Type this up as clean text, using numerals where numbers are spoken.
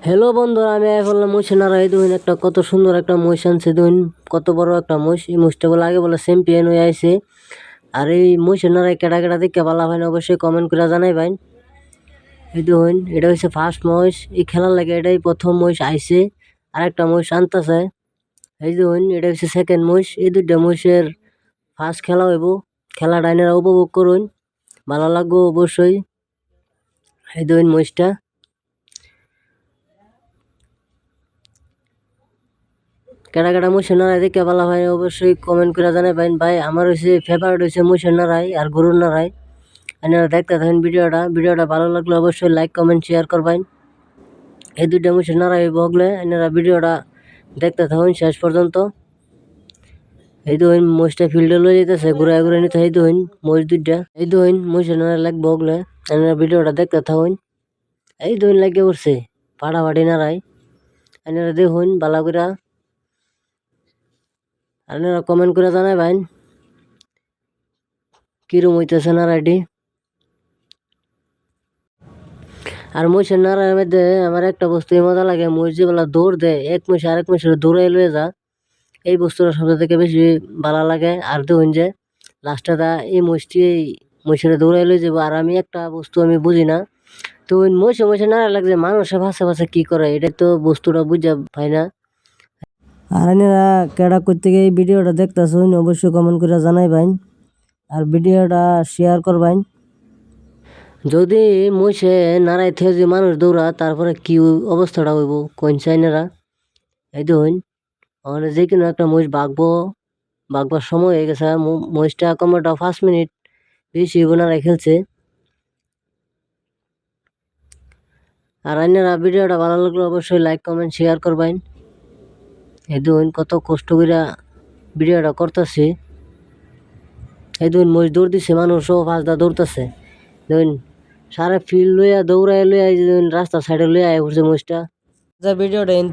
Hello বন্ধুরা, আমি এখন মহিষ নাড়াই দেখুন একটা কত সুন্দর একটা মহিষ আনছে দেখুন, কত বড় একটা মহিষ। এই মহিষটা বলে আগে বলে চ্যাম্পিয়ন হয়ে আইছে। আর এই মহিষের নাড়াই কেটা কেটা দেখে ভালো হয় না অবশ্যই কমেন্ট করে জানাই ভাই। এই দেখুন এটা হচ্ছে ফার্স্ট মহিষ, এই খেলার লাগে এটাই প্রথম মহিষ আইছে, আর একটা মহিষ আনতেছে। এই দেখুন এটা হচ্ছে সেকেন্ড মহিষ। এই দুইটা মহিষের ফার্স্ট খেলা হইব, খেলা ডাইনারা উপভোগ করুন, ভালো লাগবো অবশ্যই। এই দেখুন মহিষটা কেডা কেডা মহিষের নাড়াই দেখে ভালো হয় অবশ্যই কমেন্ট করে জানাবেন ভাই। আমার হচ্ছে ফেভারিট হচ্ছে মহিষের নাড়াই আর গরুর নাড়াই। আপনারা দেখতে থাকেন ভিডিওটা ভালো লাগলে অবশ্যই লাইক কমেন্ট শেয়ার করবেন। এই দুইটা মহিষের নাড়াই বগলে আপনারা ভিডিওটা দেখতে থাকুন শেষ পর্যন্ত। এই দুইন মহিষটা ফিল্ডে লয়ে যেতেছে, ঘুরায় ঘুরে নিতে। এই দুইন মহিষ দুইটা, এই দুইন মহিষের নাড়াই লাগবে বগলে আপনারা ভিডিওটা দেখতে থাকুন। এই দুইন লাগে উঠছে ফাটাফাটি নাড়াই, আপনারা দেখুন ভালো করে। আপনারা কমেন্ট করে জানাবেন কিরম হইতেছে নাড়াইটি। আর মহিষের নাড়াইয়ের মধ্যে আমার একটা বস্তু মজা লাগে, মহিষ যেগুলা দৌড় দেয় এক মহিষ আরেক মহিষের দৌড়ে লয়ে যা, এই বস্তুটা সব থেকে বেশি ভালো লাগে। আর দেখুন যে লাস্টে দা এই মহিষটি মহিষের দৌড়াই লয়ে যাবো। আর আমি একটা বস্তু আমি বুঝি না, তো ওই মহিষে নাড়া লাগছে মানুষে ভাষা ভাষা কি করে, এটা তো বস্তুটা বুঝা পাই না। আর আপনারা কেডা করতে গিয়ে এই ভিডিওটা দেখতেছেন অবশ্যই কমেন্ট করে জানাইবেন আর ভিডিওটা শেয়ার করবেন। যদি মহিষে নাড়াই থেকে যদি মানুষ দৌড়া তারপরে কি অবস্থাটা হইব কোন চাইনারা। এই দেখুন আমাদের যে কোনো একটা মহিষ বাগবার সময় হয়ে গেছে। মহিষটা কমটা 5 মিনিট বেশি ওনারাই খেলছে। আর আপনারা ভিডিওটা ভালো লাগলে অবশ্যই লাইক কমেন্ট শেয়ার করবেন। এই দেখুন কত কষ্ট করে ভিডিওটা করতেছে। এই দেখুন মহিষ দৌড় দিচ্ছে, মানুষও ফাঁসদা দৌড়তেছে। দেখুন সারা ফিল্ড লইয়া দৌড়াই লইয়া রাস্তা সাইডে লইয়া পড়ছে মহিষটা। ভিডিওটা এন